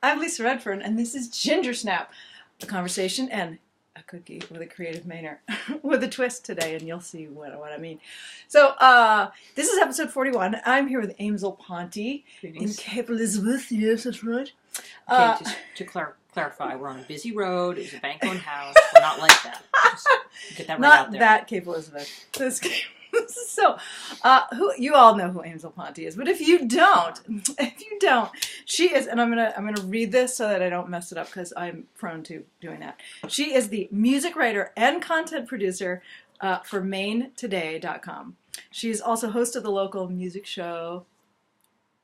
I'm Lisa Redfern, and this is Gingersnap, a conversation and a cookie with a creative manner, with a twist today, and you'll see what I mean. So, this is episode 41. I'm here with Aimsel Ponti in Cape Elizabeth. Yes, that's right. Okay, just to clarify, we're on a busy road. It's a bank-owned house. We're not like that. Just get that right out there. Not that Cape Elizabeth. So, you all know who Aimsel Ponti is, but if you don't, she is, and I'm gonna read this so that I don't mess it up because I'm prone to doing that. She is the music writer and content producer for MaineToday.com. She's also host of the local music show,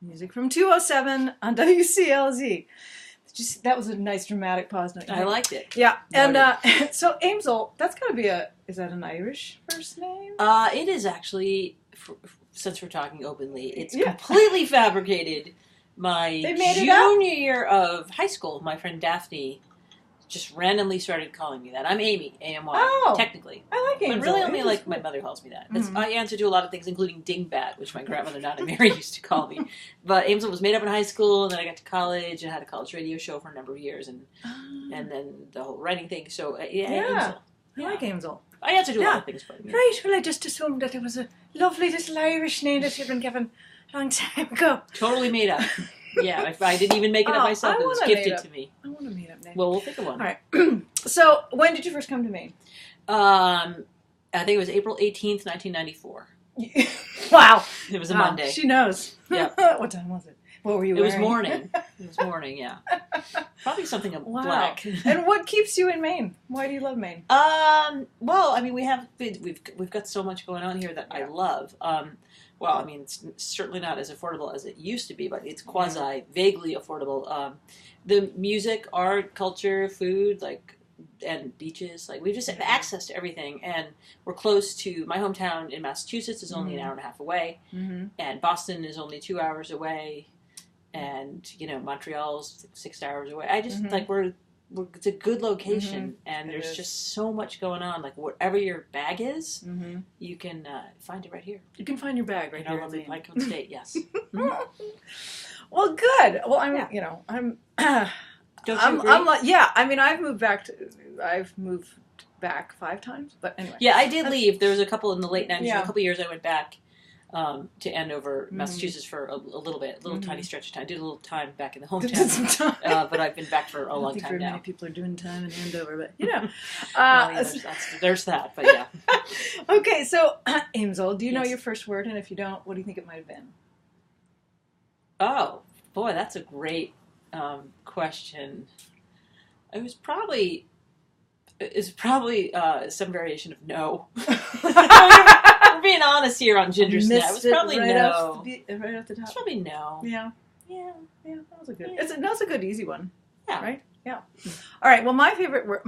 Music from 207 on WCLZ. That was a nice dramatic pause. I liked it. Yeah, and so Aimsel, that's gotta be is that an Irish first name? It is actually, since we're talking openly, it's completely fabricated. My junior year of high school, my friend Daphne just randomly started calling me that. I'm Amy, A-M-Y, technically. I like Aimsel. But really only my mother calls me that. I answer to a lot of things, including dingbat, which my grandmother, Nana Mary, used to call me. But Aimsel was made up in high school, and then I got to college, and had a college radio show for a number of years, and then the whole writing thing. So, Aimsel. I like Aimsel. I answer to a lot of things. But, Right, well, I just assumed that it was a lovely little Irish name that you'd been given a long time ago. Totally made up. Yeah, I didn't even make it up myself. It was gifted to me. I want a made-up name. Well, we'll think of one. All right. So, when did you first come to Maine? I think it was April 18th, 1994. Wow. It was a Monday. She knows. Yeah. What time was it? What were you wearing? It was morning. It was morning, yeah. Probably something black. And what keeps you in Maine? Why do you love Maine? Well, I mean, we've got so much going on here that I love. Well, I mean, it's certainly not as affordable as it used to be, but it's vaguely affordable. The music, art, culture, food, and beaches, we just have access to everything, and we're close to my hometown in Massachusetts is only an hour and a half away, and Boston is only 2 hours away, and Montreal's 6 hours away. I just it's a good location, and there's just so much going on. Whatever your bag is, you can find it right here. You can find your bag right here in lovely Pinecone State. Yes. Well, good. Well, I'm Don't you agree? I'm like, I mean, I've moved back 5 times, but anyway. Yeah, I did leave. There was a couple in the late 90s. A couple of years I went back to Andover, Massachusetts for a little bit, tiny stretch of time. Did a little time back in the hometown, but I've been back for a long time now. I don't think very many people are doing time in Andover, but there's that. But yeah. Okay, so Aimsel, do you know your first word? And if you don't, what do you think it might have been? Oh boy, that's a great question. It's probably some variation of no. We're being honest here on Gingersnap. It was probably right no. Right off the top. It's probably no. Yeah. That was a good. That's a good easy one. Yeah. Right. Yeah. All right. Well, my favorite word.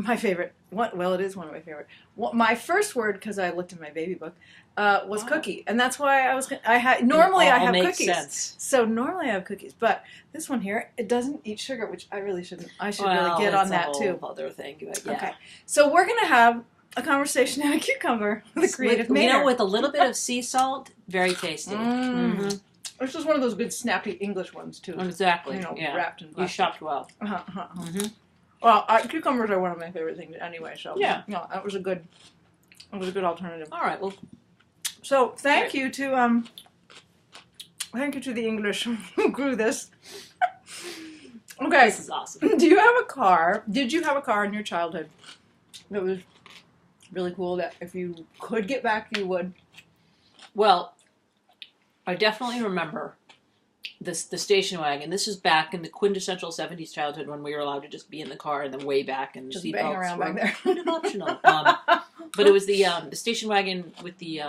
Well, it is one of my favorite. My first word, because I looked in my baby book, was cookie, and that's why I have cookies. Sense. So normally I have cookies, but this one here, it doesn't eat sugar, which I really shouldn't. I should really get on that too. Other thing, but yeah. Okay. So we're gonna have a conversation and a cucumber with a creative manner. With a little bit of sea salt, very tasty. This is one of those good snappy English ones too. Exactly. Wrapped in plastic. You shopped well. Well, cucumbers are one of my favorite things anyway. So that was a good alternative. All right. Well, so thank you to the English who grew this. Okay. This is awesome. Do you have a car? Did you have a car in your childhood that was really cool that if you could get back, you would? Well, I definitely remember the station wagon. This was back in the quintessential 70s childhood when we were allowed to just be in the car, and then way back and just bang around back there. Kind of optional. But it was the station wagon with the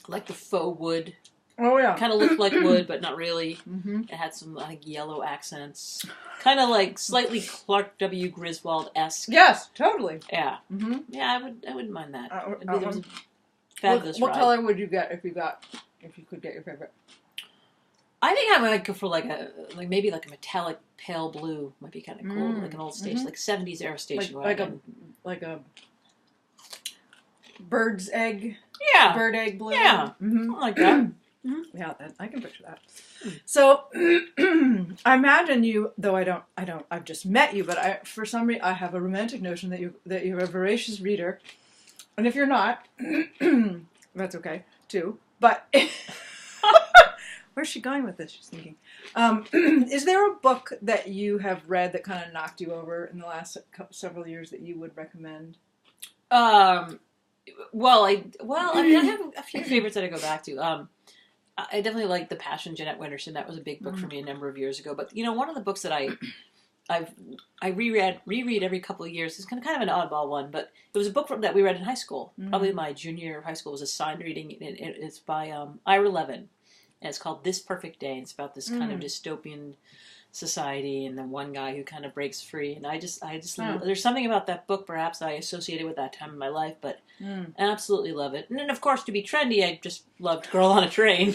the faux wood. Oh yeah. Kind of looked like wood, but not really. It had some yellow accents. Kind of slightly Clark W. Griswold-esque. Yes, totally. Yeah. Yeah, I wouldn't mind that. It was a fabulous what ride. color would you get if you could get your favorite? I think I might go for maybe a metallic pale blue might be kind of cool, like an old station, 70s era station wagon. Like a bird's egg. Yeah. Bird egg blue. Yeah. Something like that. Mm-hmm. Yeah, I can picture that. So I imagine you, though I've just met you, but for some reason I have a romantic notion that you're a voracious reader, and if you're not, that's okay too. But where's she going with this? She's thinking. Is there a book that you have read that kind of knocked you over in the last several years that you would recommend? Well, I mean, I have a few favorites that I go back to. I definitely like The Passion, Jeanette Winterson. That was a big book for me a number of years ago. But one of the books that I reread every couple of years. It's kind of an oddball one, but it was a book that we read in high school. Probably my junior year of high school. It was assigned reading. It's by Ira Levin, and it's called This Perfect Day. And it's about this kind of dystopian society and the one guy who kind of breaks free. And I just there's something about that book perhaps I associated with that time in my life, but I absolutely love it. And then of course, to be trendy, I just loved Girl on a Train.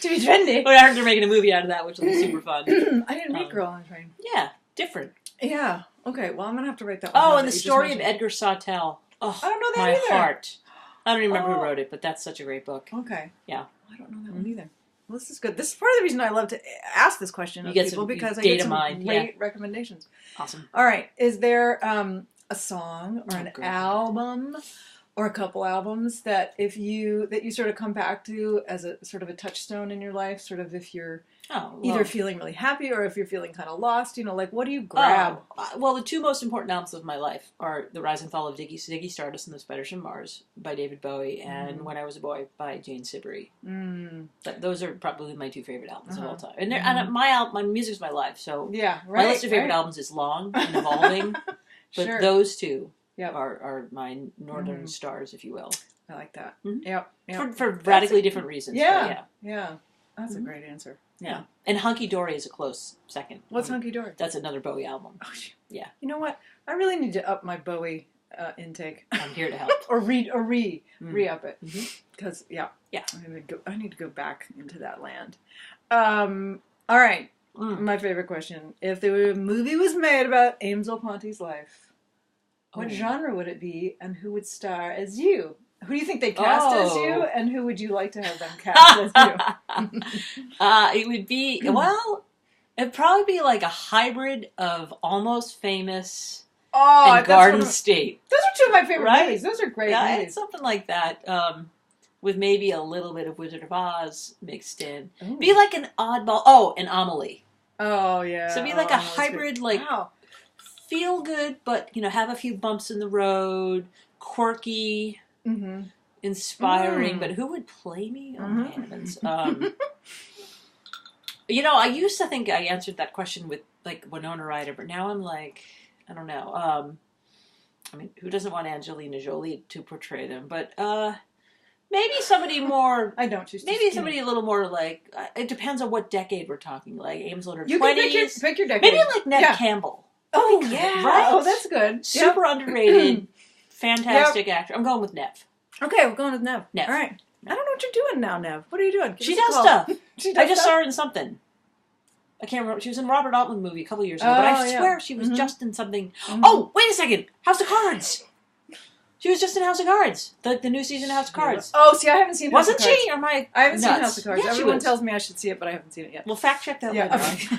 To be trendy? But I heard they're making a movie out of that, which will be super fun. I didn't read Girl on a Train. Yeah, different. Yeah. Okay, well I'm going to have to write that one. Oh, and The Story of Edgar Sawtelle. Oh, I don't know that my either. heart. I don't even remember who wrote it, but that's such a great book. Okay. Yeah. I don't know that one either. Well, this is good. This is part of the reason I love to ask this question of people because I get some great recommendations. Awesome. All right. Is there a song or an album or a couple albums that you sort of come back to as a sort of a touchstone in your life? Sort of if you're either feeling really happy or if you're feeling kind of lost, like what do you grab? Well, the two most important albums of my life are The Rise and Fall of Ziggy Stardust and The Spiders from Mars by David Bowie and When I Was a Boy by Jane Siberry. Those are probably my two favorite albums of all time. And, and my music's my life, so my list of favorite albums is long and evolving, but those two are my northern stars, if you will. I like that. Yep. For radically different reasons. Yeah. That's a great answer. Yeah. And Hunky Dory is a close second. What's Hunky Dory? That's another Bowie album. Oh, yeah. You know what? I really need to up my Bowie intake. I'm here to help. or re-up it. Because, I need to go back into that land. All right. My favorite question. If the movie was made about Aimsel Ponti's life, what genre would it be and who would star as you? Who do you think they cast as you, and who would you like to have them cast as you? It would be, it'd probably be like a hybrid of Almost Famous and Garden State. Those are two of my favorite movies. Those are great movies. It's something like that, with maybe a little bit of Wizard of Oz mixed in. Ooh. Be like an oddball. Oh, and Amelie. Oh, yeah. So be like a hybrid, feel good, but, have a few bumps in the road, quirky... inspiring, but who would play me? Oh my heavens! I used to think I answered that question with like Winona Ryder, but now I'm like, I don't know. I mean, who doesn't want Angelina Jolie to portray them? But maybe somebody more. I don't choose. Maybe somebody a little more like. It depends on what decade we're talking. Like Aimsel in her 20s. You can pick your decade. Maybe like Neve Campbell. Oh yeah, right. Oh, that's good. Super underrated. Fantastic actor. I'm going with Neve. Okay, we're going with Neve. Neve. All right. I don't know what you're doing now, Neve. What are you doing? She does stuff. I just saw her in something. I can't remember. She was in a Robert Altman movie a couple years ago, but I swear she was just in something. Oh, wait a second. House of Cards. She was just in House of Cards. The new season of House of Cards. Oh, see, I haven't seen House of Cards. Wasn't she? Or am I haven't seen House of Cards. Yeah, everyone tells me I should see it, but I haven't seen it yet. Well, fact check that later.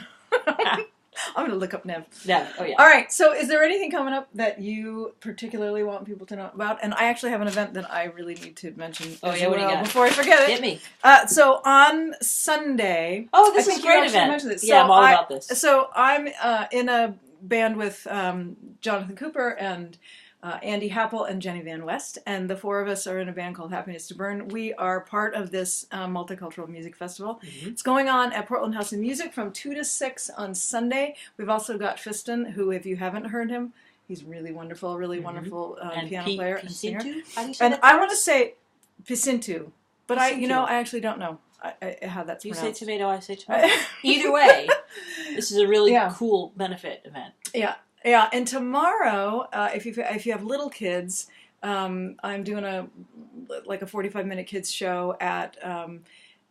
I'm going to look up Neve. Neve, oh yeah. All right, so is there anything coming up that you particularly want people to know about? And I actually have an event that I really need to mention what do you got? Before I forget it. Hit me. So on Sunday... Oh, this is a great event. Yeah, I'm all about this. So I'm in a band with Jonathan Cooper and... Andy Happel and Jenny Van West, and the four of us are in a band called Happiness to Burn. We are part of this multicultural music festival. It's going on at Portland House of Music from 2 to 6 on Sunday. We've also got Fiston, who, if you haven't heard him, he's really wonderful piano player and singer. And I want to say Pisintu, but I actually don't know how that's pronounced. You say tomato, I say tomato. Either way, this is a really cool benefit event. Yeah. Yeah, and tomorrow, if you have little kids, I'm doing a 45-minute kids show at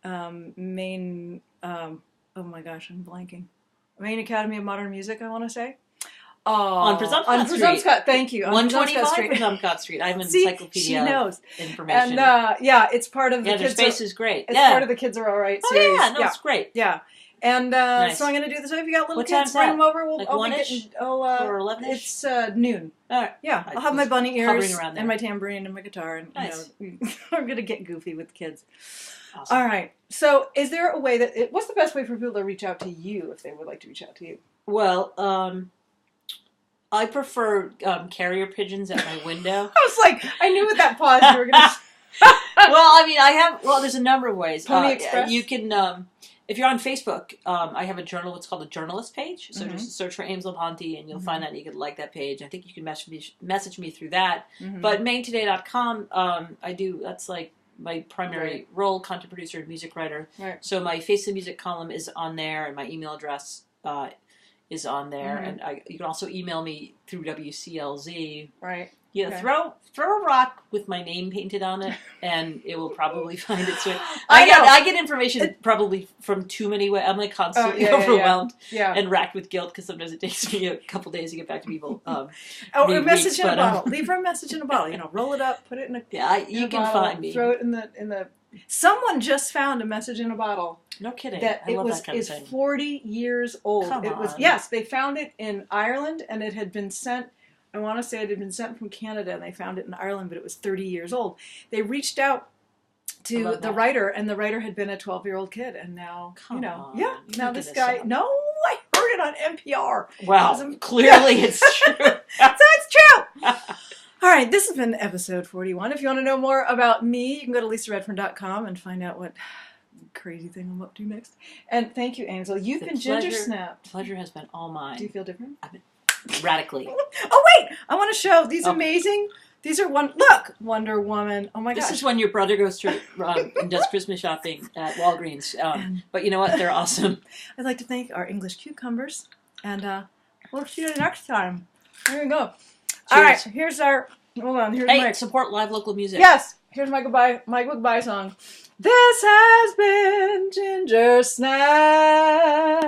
Maine. Oh my gosh, I'm blanking. Maine Academy of Modern Music, I want to say. on Presumpcott Street. Presumpcott, thank you. On 125 Presumpcott Street. Presumpcott Street. I have an See, encyclopedia she knows. information. And yeah, it's part of the their kids. space is great. It's part of the Kids Are All Right series. Oh, yeah, it's great. Yeah. And Nice. so I'm going to do this. So if you got little What kids, time's bring that? them over. Like I'll be 1-ish? getting, Or 11-ish? It's noon. All right. Yeah, I I'll have my was bunny hovering ears around there. and my tambourine and my guitar. And, Nice. I'm going to get goofy with the kids. Awesome. All right. So is there a way that... what's the best way for people to reach out to you if they would like to reach out to you? Well, I prefer carrier pigeons at my window. I was like, I knew with that pause you were going to... Well, I mean, there's a number of ways. Pony Express? You can, if you're on Facebook, I have a journal, what's called a journalist page. So just search for Aimsel Ponti and you'll find that and you can like that page. I think you can message me through that. But maintoday.com, that's like my primary role, content producer and music writer. Right. So my Face the Music column is on there and my email address is on there. And you can also email me through WCLZ. Right. Yeah, Okay. throw a rock with my name painted on it, and it will probably find its way. I know. I get information probably from too many ways. I'm like constantly overwhelmed and racked with guilt because sometimes it takes me a couple days to get back to people. Or a message in a bottle. Leave her a message in a bottle. Roll it up, put it in a you can bottle, find me. Throw it in the. Someone just found a message in a bottle. No kidding. That I love that kind is of thing. 40 years old. Come it was on. Yes, they found it in Ireland, and it had been sent. I want to say it had been sent from Canada, and they found it in Ireland, but it was 30 years old. They reached out to the writer, and the writer had been a 12-year-old kid, and now, on. yeah, You're now making this this guy, up. no, I heard it on NPR. Wow, clearly it's true. So it's true. All right, this has been episode 41. If you want to know more about me, you can go to lisaredfern.com and find out what crazy thing I'm up to next. And thank you, Aimsel. You've been Gingersnap. Pleasure has been all mine. Do you feel different? Radically. Oh, wait! I want to show these amazing... These are look! Wonder Woman. Oh my gosh. This is when your brother goes to and does Christmas shopping at Walgreens. But you know what? They're awesome. I'd like to thank our English cucumbers. And we'll see you next time. There you go. Cheers. All right, here's our... Hold on, here's my... support live local music. Yes! Here's my goodbye song. This has been Gingersnap.